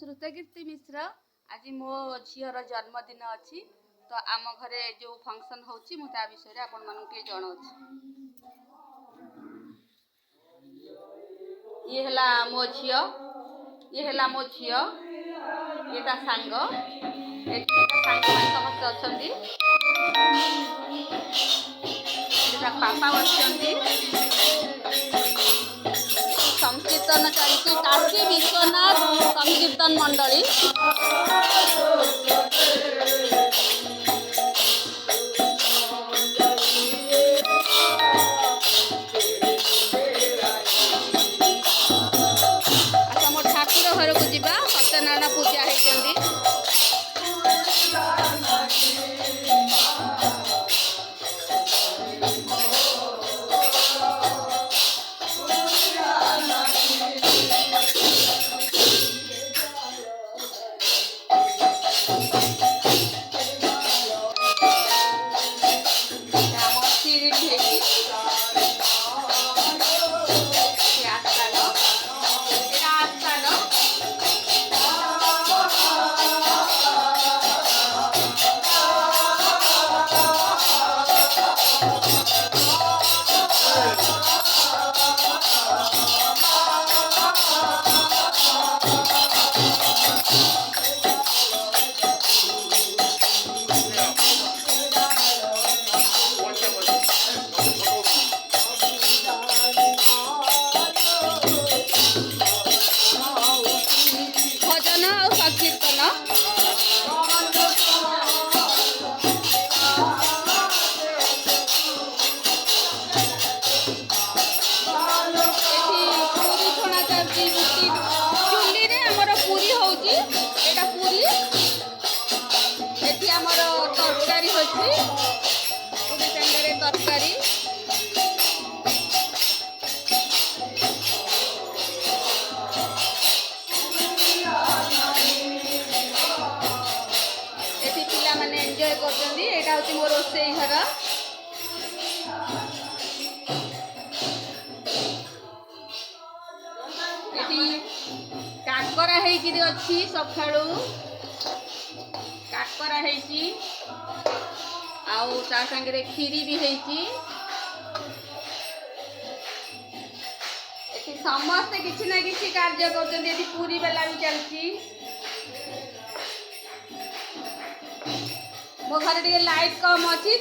श्रुतकीर्ति मिश्र आज मो झीर जन्मदिन अच्छी तो आम घरे जो फंक्शन होची मु ता विषय आपण मानू के जणाउछि। ये हला मो झियो ये हला मो झियो ये ता सांग समस्त अछंती ता पापा अछंती संकीर्तन चलती काशी विश्वनाथ संकीर्तन मंडली अच्छा मो ठाकुर घर को जीवा सत्यनारायण पूजा होती भजन और संकीर्तन तरकारी तरकारी पिला माने एंजॉय करछंदी। एटा होची मोर रोसई घर एठी काकरा हेकी अछि सखाळू काकरा हेची आउ ता संगे खीरी भी हेची एठी समस्त किछि ना किछि कार्य करछंदी। एठी पूरी बेला भी चलची मो घर लाइट कम अच्छी।